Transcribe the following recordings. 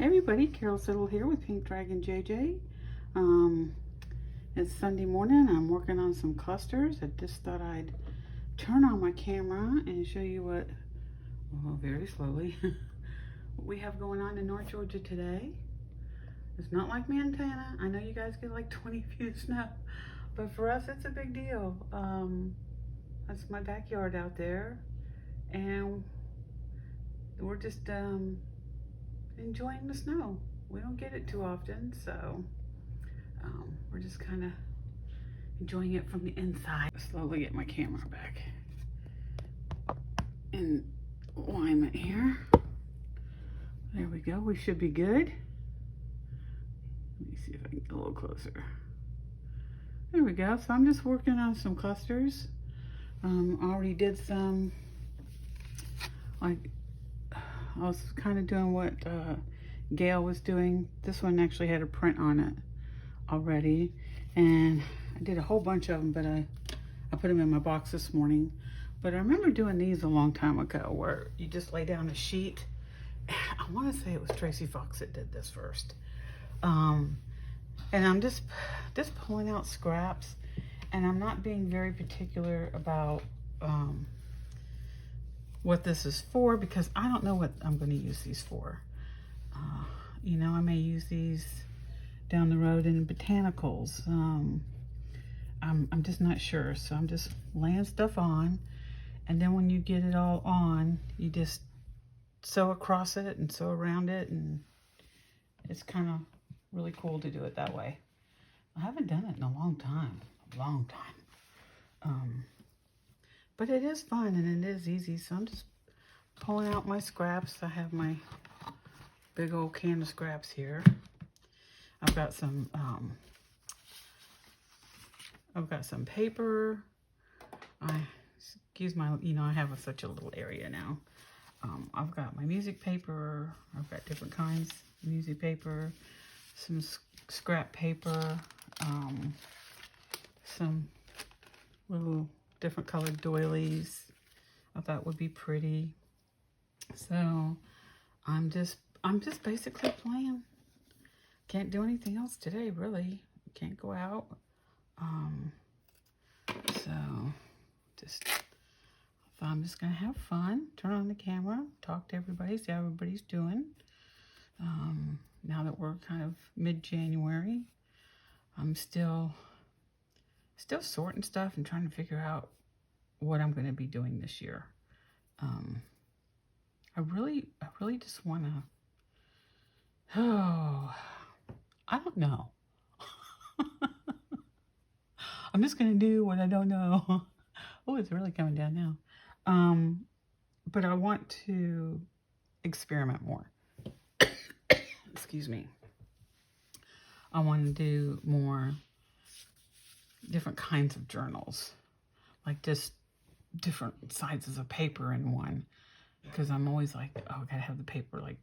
Hey everybody, Carol Siddle here with Pink Dragon JJ. It's Sunday morning. I'm working on some clusters. I just thought I'd turn on my camera and show you what, well, very slowly, what we have going on in North Georgia today. It's not like Montana. I know you guys get like 20 feet of snow, but for us it's a big deal. That's my backyard out there, and we're just enjoying the snow. We don't get it too often, so we're just kind of enjoying it from the inside. Slowly get my camera back in alignment here. There we go. We should be good. Let me see if I can get a little closer. There we go. So I'm just working on some clusters. Already did some, like, I was kind of doing what Gail was doing. This one actually had a print on it already, and I did a whole bunch of them, but I put them in my box this morning. But I remember doing these a long time ago, where you just lay down a sheet. I want to say it was Tracy Fox that did this first. And I'm just pulling out scraps, and I'm not being very particular about what this is for, because I don't know what I'm going to use these for. You know, I may use these down the road in botanicals. I'm just not sure, so I'm just laying stuff on, and then when you get it all on, you just sew across it and sew around it, and it's kind of really cool to do it that way. I haven't done it in a long time, but it is fun and it is easy. So I'm just pulling out my scraps. I have my big old can of scraps here. I've got some paper. Excuse my, you know, I have such a little area now. I've got my music paper. I've got different kinds of music paper, some scrap paper, some little different colored doilies I thought would be pretty. So I'm just basically playing. Can't do anything else today, really. Can't go out. So I'm just gonna have fun, turn on the camera, talk to everybody, see how everybody's doing. Now that we're kind of mid-January, I'm still sorting stuff and trying to figure out what I'm going to be doing this year. I really just want to, I don't know. I'm just going to do what I don't know. Oh, it's really coming down now. But I want to experiment more. Excuse me. I want to do more different kinds of journals, like just different sizes of paper in one, because I'm always like, oh, I gotta have the paper like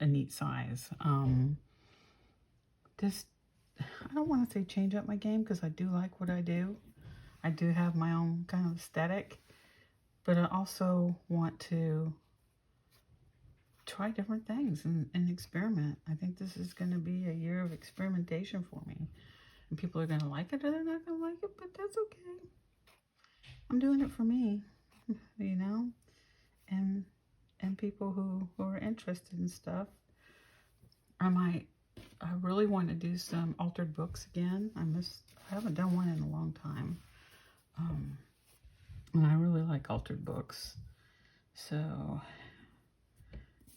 a neat size. I don't want to say change up my game, because I do like what I do. I do have my own kind of aesthetic, but I also want to try different things and experiment. I think this is going to be a year of experimentation for me. And people are going to like it or they're not going to like it, but that's okay. I'm doing it for me, you know, and people who are interested in stuff. I really want to do some altered books again. I haven't done one in a long time. And I really like altered books. So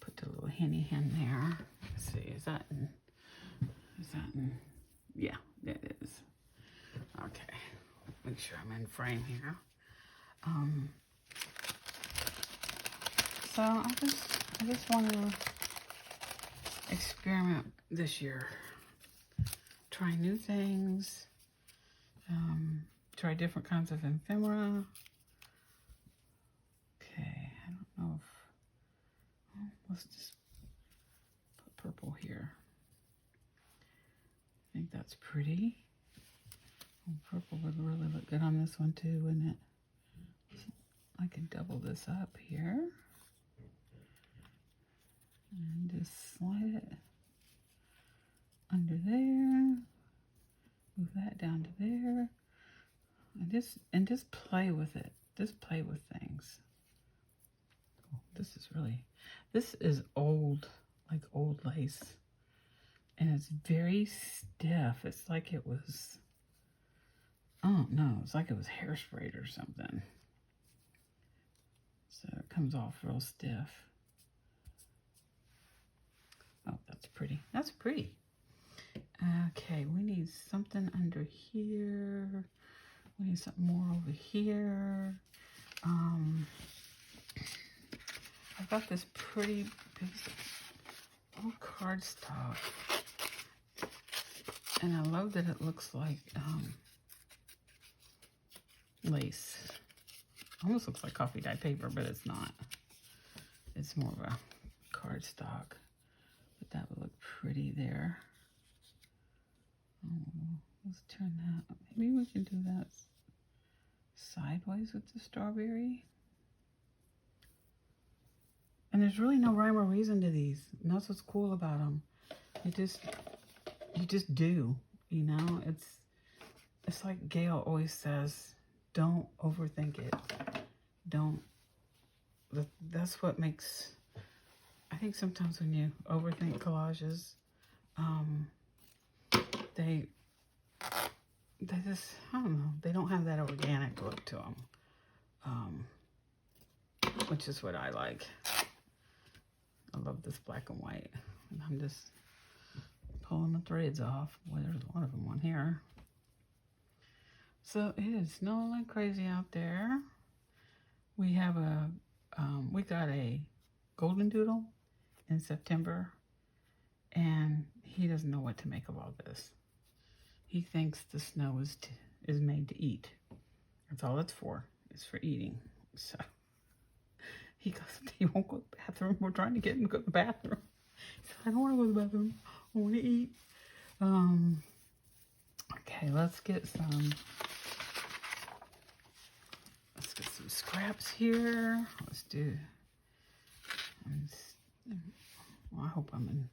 put the little henny hen there. Let's see, is that in, yeah, it is. Okay, make sure I'm in frame here. So I just want to experiment this year. Try new things. Try different kinds of ephemera. Okay, I don't know if, well, let's just put purple here. I think that's pretty. Oh, purple would really look good on this one too, wouldn't it? I can double this up here and just slide it under there. Move that down to there. And just play with it. Just play with things. Oh, this is old, like old lace. And it's very stiff. It's like it was, I don't know, it's like it was hairsprayed or something. So it comes off real stiff. Oh, that's pretty. That's pretty. Okay, we need something under here. We need something more over here. I've got this pretty piece of old cardstock. And I love that it looks like lace. Almost looks like coffee dye paper, but it's not. It's more of a cardstock. But that would look pretty there. Oh, let's turn that. Maybe we can do that sideways with the strawberry. And there's really no rhyme or reason to these. And that's what's cool about them. You just do, you know. It's like Gail always says, don't overthink it. That's what makes, I think sometimes when you overthink collages, they just, I don't know, they don't have that organic look to them, which is what I like. I love this black and white, and I'm just pulling the threads off. Well, there's a lot of them on here. So it is snowing like crazy out there. We have we got a golden doodle in September, and he doesn't know what to make of all this. He thinks the snow is made to eat. That's all it's for. It's for eating. So he won't go to the bathroom. We're trying to get him to go to the bathroom. He said, I don't want to go to the bathroom. I want to eat. Okay, let's get some scraps here. Let's do, well, I hope I'm in,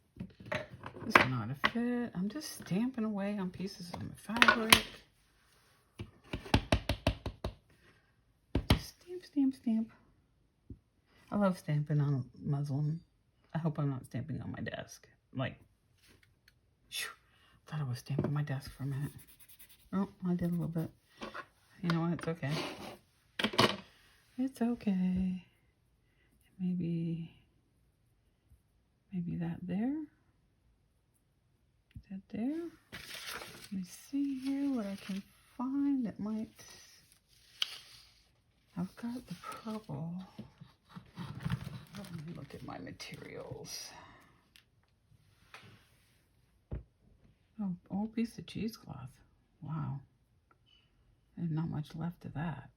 this is not a fit. I'm just stamping away on pieces of my fabric. Just stamp. I love stamping on muslin. I hope I'm not stamping on my desk. Like, whew, thought I was stamping my desk for a minute. Oh, I did a little bit. You know what? It's okay. It's okay. Maybe that there. Is that there? Let me see here what I can find that might. I've got the purple. Let me look at my materials. Oh, old piece of cheesecloth. Wow. There's not much left of that.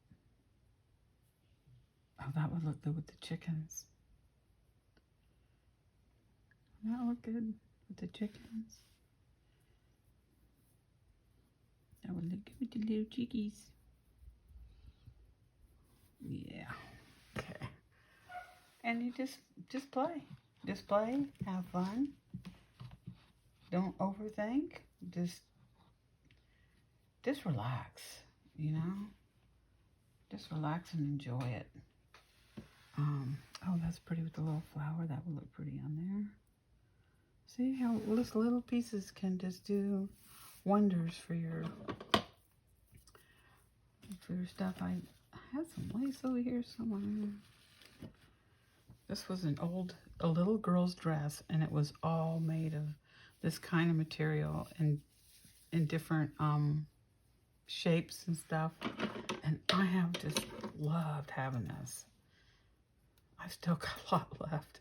Oh, that would look good with the chickens. That would look good with the chickens. That would look good with the little chickies. Yeah. Okay. And you just play. Just play. Have fun. Don't overthink. Just relax. You know. Just relax and enjoy it. Oh, that's pretty with the little flower. That would look pretty on there. See how those little pieces can just do wonders for your stuff. I had some lace over here somewhere. This was a little girl's dress, and it was all made of this kind of material and in different shapes and stuff. And I have just loved having this. I've still got a lot left.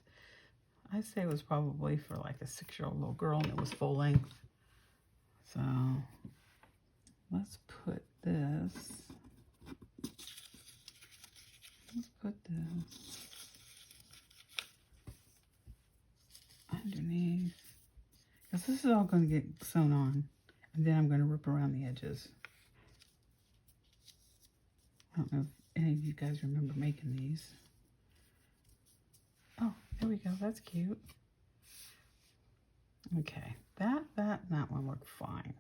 I'd say it was probably for like a 6-year-old little girl, and it was full length. So let's put this. Underneath. Because this is all going to get sewn on. And then I'm going to rip around the edges. I don't know if any of you guys remember making these. Oh, there we go. That's cute. Okay, that one worked fine,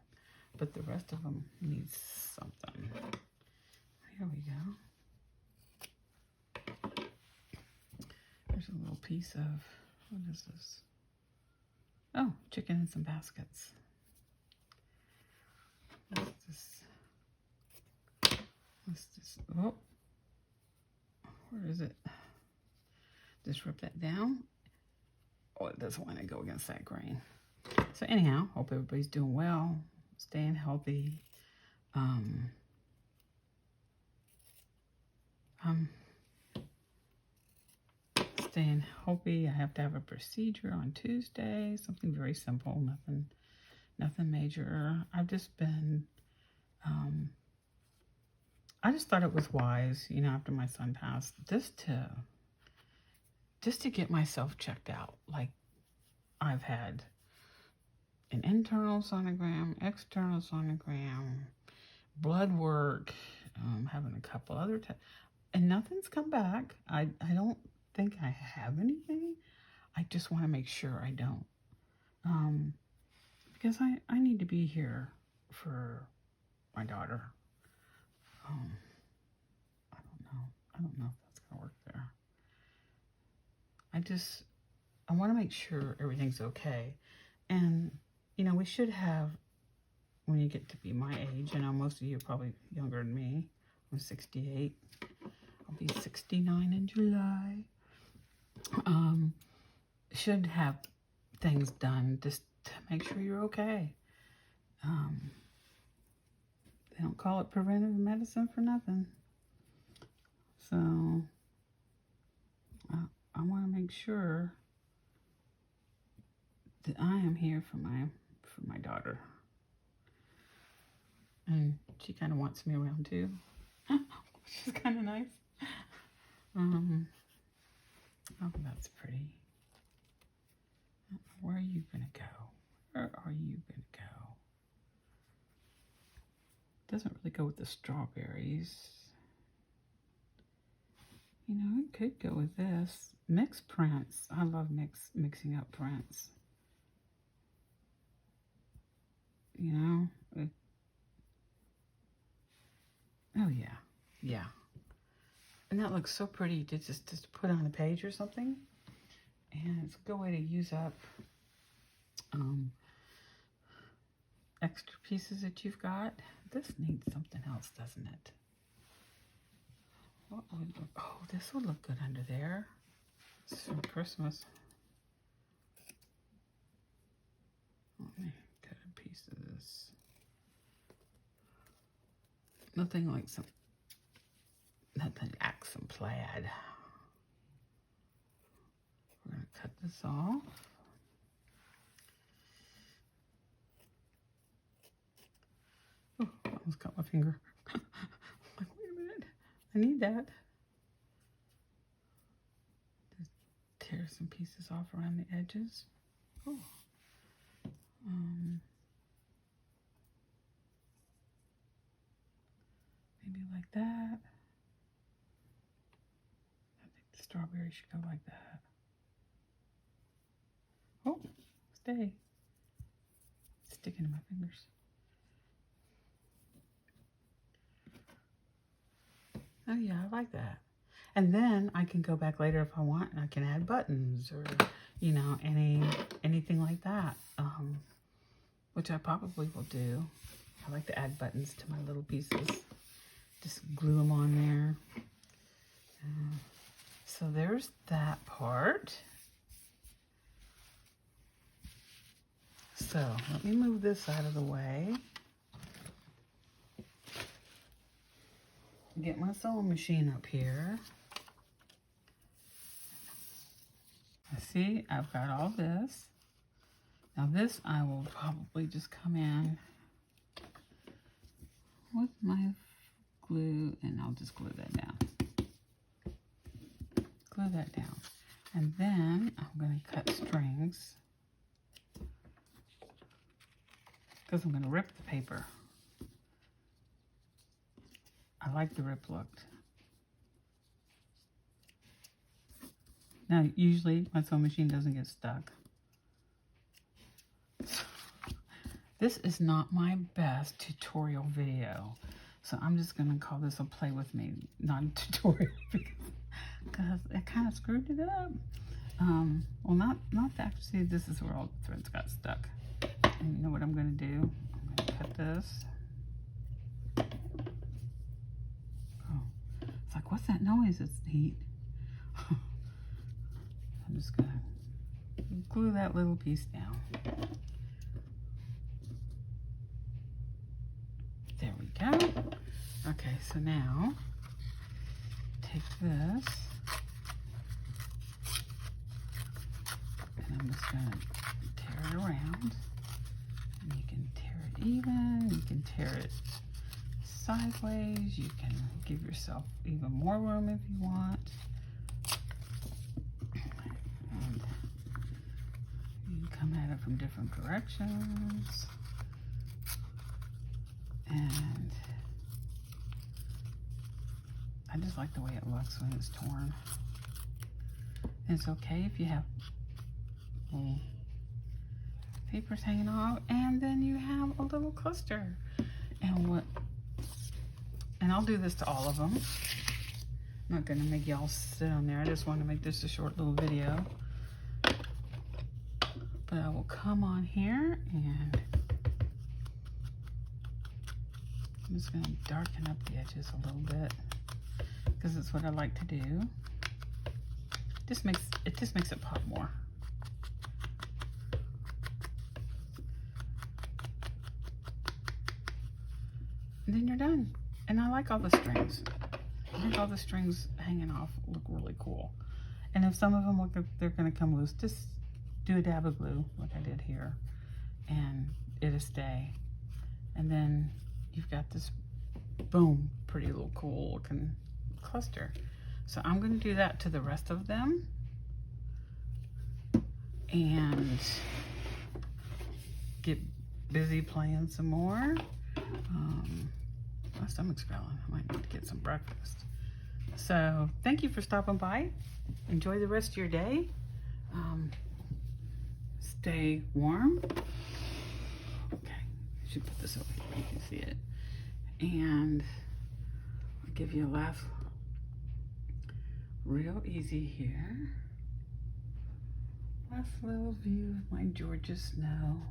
but the rest of them needs something. Here we go. There's a little piece of, what is this? Oh, chicken in some baskets. What's this? What's this? Oh, where is it? Just rip that down. Oh, it doesn't want to go against that grain. So anyhow, hope everybody's doing well, staying healthy. Staying healthy. I have to have a procedure on Tuesday. Something very simple. Nothing major. I've just been. I just thought it was wise, you know, after my son passed, just to get myself checked out. Like, I've had an internal sonogram, external sonogram, blood work, having a couple other tests, and nothing's come back. I don't think I have anything. I just want to make sure I don't, because I need to be here for my daughter. I don't know if that's gonna work there. I want to make sure everything's okay. And, you know, we should have, when you get to be my age, I know most of you are probably younger than me. I'm 68. I'll be 69 in July. Should have things done just to make sure you're okay. They don't call it preventive medicine for nothing. So I want to make sure that I am here for my daughter, and she kind of wants me around too, which is kind of nice. Oh, that's pretty. Where are you gonna go? Where are you gonna go? Doesn't really go with the strawberries. You know, it could go with this. Mixed prints. I love mixing up prints. You know? Oh, yeah. Yeah. And that looks so pretty to just put on a page or something. And it's a good way to use up extra pieces that you've got. This needs something else, doesn't it? What would look, oh, this would look good under there. This is from Christmas. Let me cut a piece of this. Nothing like some plaid. We're gonna cut this off. Oh, I almost cut my finger. I'm like, wait a minute, I need that. Just tear some pieces off around the edges. Oh. Maybe like that. I think the strawberry should go like that. Oh, stay. It's sticking to my fingers. Oh yeah, I like that. And then I can go back later if I want, and I can add buttons or, you know, anything like that, which I probably will do. I like to add buttons to my little pieces. Just glue them on there. So there's that part. So let me move this out of the way. Get my sewing machine up here. I see I've got all this. Now this I will probably just come in with my glue, and I'll just glue that down. Glue that down. And then I'm going to cut strings because I'm going to rip the paper. I like the rip look. Now, usually my sewing machine doesn't get stuck. This is not my best tutorial video. So I'm just gonna call this a play with me, not a tutorial, because it kind of screwed it up. Well, not that. See, this is where all the threads got stuck. And you know what I'm gonna do? I'm gonna cut this. Oh, it's like, what's that noise? It's heat. I'm just gonna glue that little piece down. There we go. Okay, so now take this and I'm just gonna tear it around. And you can tear it even, you can tear it sideways, you can give yourself even more room if you want. And you can come at it from different directions. And I just like the way it looks when it's torn. And it's okay if you have little papers hanging off, and then you have a little cluster. And I'll do this to all of them. I'm not gonna make y'all sit on there. I just want to make this a short little video. But I will come on here and I'm just going to darken up the edges a little bit because it's what I like to do. It just makes it pop more. And then you're done. And I like all the strings. I think all the strings hanging off look really cool. And if some of them look like they're going to come loose, just do a dab of glue like I did here and it'll stay. And then you've got this, boom, pretty little cool looking cluster. So I'm going to do that to the rest of them. And get busy playing some more. My stomach's growling. I might need to get some breakfast. So thank you for stopping by. Enjoy the rest of your day. Stay warm. Okay, I should put this over here where you can see it. And I'll give you a last real easy here. Last little view of my Georgia snow.